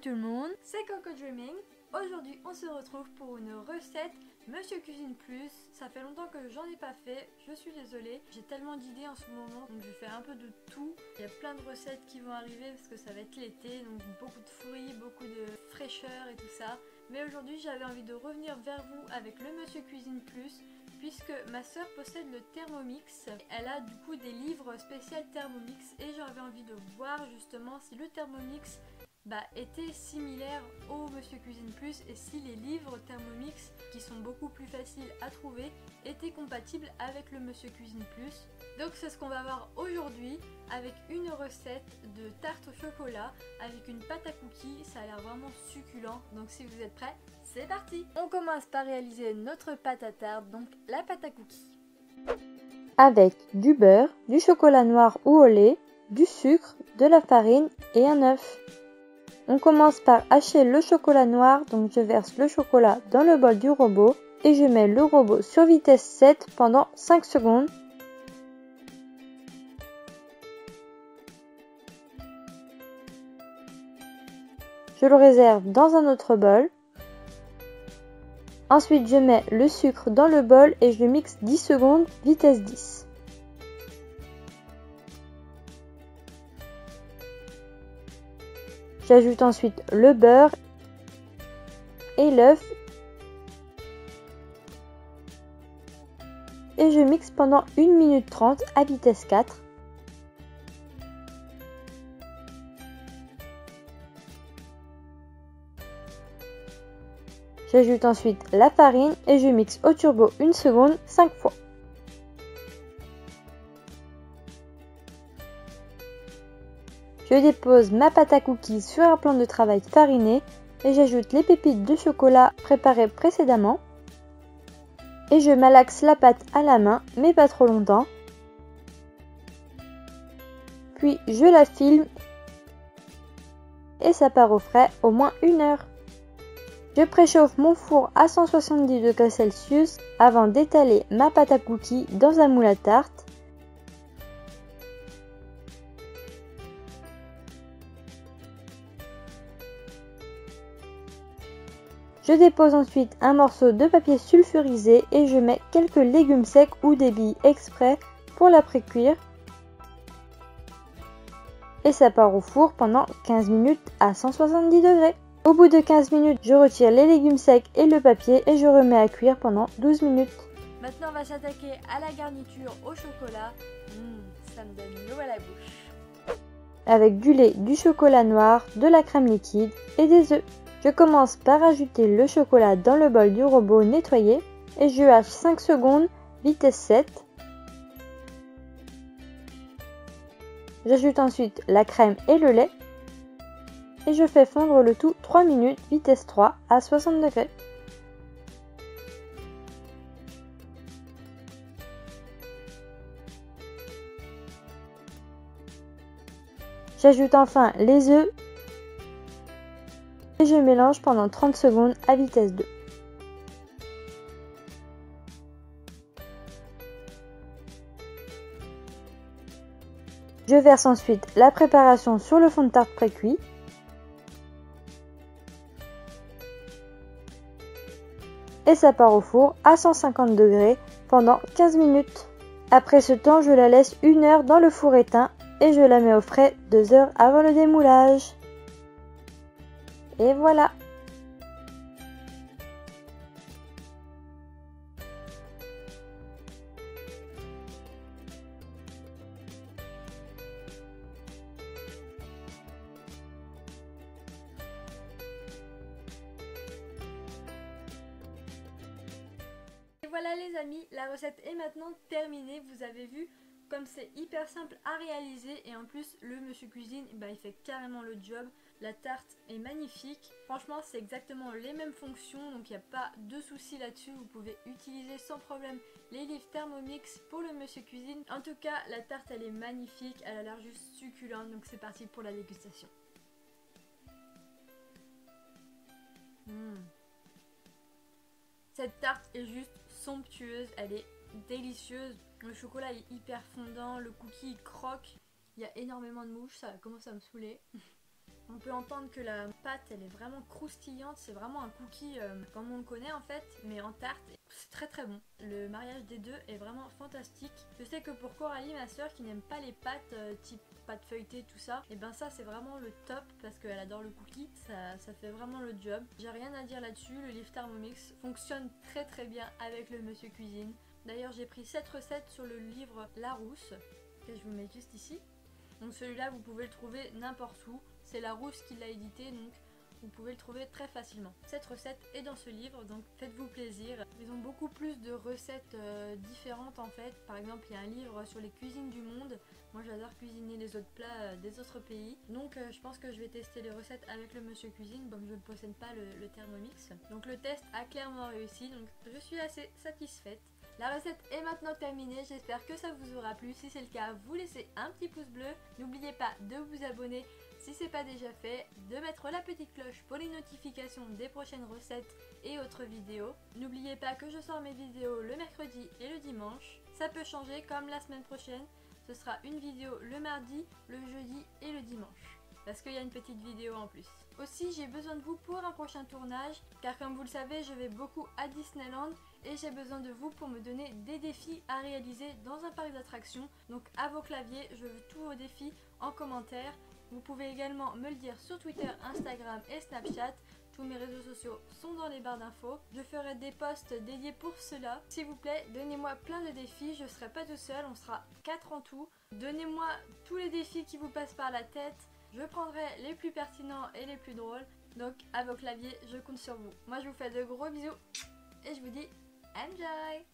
Coucou tout le monde, c'est Coco Dreaming. Aujourd'hui on se retrouve pour une recette Monsieur Cuisine Plus. Ça fait longtemps que j'en ai pas fait, je suis désolée. J'ai tellement d'idées en ce moment, donc je fais un peu de tout. Il y a plein de recettes qui vont arriver parce que ça va être l'été, donc beaucoup de fruits, beaucoup de fraîcheur et tout ça. Mais aujourd'hui j'avais envie de revenir vers vous avec le Monsieur Cuisine Plus, puisque ma soeur possède le Thermomix. Elle a du coup des livres spéciaux Thermomix et j'avais envie de voir justement si le Thermomix était similaire au Monsieur Cuisine Plus et si les livres Thermomix, qui sont beaucoup plus faciles à trouver, étaient compatibles avec le Monsieur Cuisine Plus. Donc c'est ce qu'on va voir aujourd'hui avec une recette de tarte au chocolat avec une pâte à cookies. Ça a l'air vraiment succulent, donc si vous êtes prêts, c'est parti. On commence par réaliser notre pâte à tarte, donc la pâte à cookies. Avec du beurre, du chocolat noir ou au lait, du sucre, de la farine et un œuf. On commence par hacher le chocolat noir, donc je verse le chocolat dans le bol du robot et je mets le robot sur vitesse 7 pendant 5 secondes. Je le réserve dans un autre bol. Ensuite, je mets le sucre dans le bol et je le mixe 10 secondes, vitesse 10. J'ajoute ensuite le beurre et l'œuf et je mixe pendant 1 minute 30 à vitesse 4. J'ajoute ensuite la farine et je mixe au turbo 1 seconde 5 fois. Je dépose ma pâte à cookies sur un plan de travail fariné et j'ajoute les pépites de chocolat préparées précédemment. Et je malaxe la pâte à la main, mais pas trop longtemps. Puis je la filme et ça part au frais au moins 1 heure. Je préchauffe mon four à 170 degrés Celsius avant d'étaler ma pâte à cookies dans un moule à tarte. Je dépose ensuite un morceau de papier sulfurisé et je mets quelques légumes secs ou des billes exprès pour la pré-cuire. Et ça part au four pendant 15 minutes à 170 degrés. Au bout de 15 minutes, je retire les légumes secs et le papier et je remets à cuire pendant 12 minutes. Maintenant on va s'attaquer à la garniture au chocolat. Ça me donne l'eau à la bouche. Avec du lait, du chocolat noir, de la crème liquide et des œufs. Je commence par ajouter le chocolat dans le bol du robot nettoyé et je hache 5 secondes, vitesse 7. J'ajoute ensuite la crème et le lait et je fais fondre le tout 3 minutes, vitesse 3 à 60 degrés. J'ajoute enfin les œufs et je mélange pendant 30 secondes à vitesse 2. Je verse ensuite la préparation sur le fond de tarte pré-cuit. Et ça part au four à 150 degrés pendant 15 minutes. Après ce temps, je la laisse 1 heure dans le four éteint et je la mets au frais 2 heures avant le démoulage. Et voilà! Et voilà les amis, la recette est maintenant terminée. Vous avez vu comme c'est hyper simple à réaliser et en plus le Monsieur Cuisine il fait carrément le job. La tarte est magnifique, franchement c'est exactement les mêmes fonctions, donc il n'y a pas de souci là-dessus. Vous pouvez utiliser sans problème les livres Thermomix pour le Monsieur Cuisine. En tout cas la tarte elle est magnifique, elle a l'air juste succulente, donc c'est parti pour la dégustation. Cette tarte est juste somptueuse, elle est délicieuse. Le chocolat est hyper fondant, le cookie il croque, il y a énormément de mouches, ça commence à me saouler. On peut entendre que la pâte elle est vraiment croustillante, c'est vraiment un cookie comme on le connaît en fait, mais en tarte. C'est très très bon. Le mariage des deux est vraiment fantastique. Je sais que pour Coralie, ma soeur, qui n'aime pas les pâtes type pâte feuilletée, tout ça, et ben ça c'est vraiment le top parce qu'elle adore le cookie. Ça fait vraiment le job. J'ai rien à dire là-dessus. Le livre Thermomix fonctionne très très bien avec le Monsieur Cuisine. D'ailleurs j'ai pris 7 recettes sur le livre Larousse, que je vous mets juste ici. Donc celui-là vous pouvez le trouver n'importe où. C'est Larousse qui l'a édité, donc vous pouvez le trouver très facilement. Cette recette est dans ce livre, donc faites-vous plaisir. Ils ont beaucoup plus de recettes différentes en fait. Par exemple, il y a un livre sur les cuisines du monde. Moi j'adore cuisiner les autres plats des autres pays. Donc je pense que je vais tester les recettes avec le Monsieur Cuisine, comme je ne possède pas le Thermomix. Donc le test a clairement réussi, donc je suis assez satisfaite. La recette est maintenant terminée, j'espère que ça vous aura plu. Si c'est le cas, vous laissez un petit pouce bleu. N'oubliez pas de vous abonner si ce n'est pas déjà fait, de mettre la petite cloche pour les notifications des prochaines recettes et autres vidéos. N'oubliez pas que je sors mes vidéos le mercredi et le dimanche. Ça peut changer comme la semaine prochaine. Ce sera une vidéo le mardi, le jeudi et le dimanche. Parce qu'il y a une petite vidéo en plus. Aussi, j'ai besoin de vous pour un prochain tournage, car comme vous le savez, je vais beaucoup à Disneyland et j'ai besoin de vous pour me donner des défis à réaliser dans un parc d'attractions. Donc à vos claviers, je veux tous vos défis en commentaire. Vous pouvez également me le dire sur Twitter, Instagram et Snapchat. Tous mes réseaux sociaux sont dans les barres d'infos. Je ferai des posts dédiés pour cela. S'il vous plaît, donnez-moi plein de défis. Je ne serai pas tout seul, on sera 4 en tout. Donnez-moi tous les défis qui vous passent par la tête. Je prendrai les plus pertinents et les plus drôles. Donc à vos claviers, je compte sur vous. Moi je vous fais de gros bisous et je vous dis enjoy!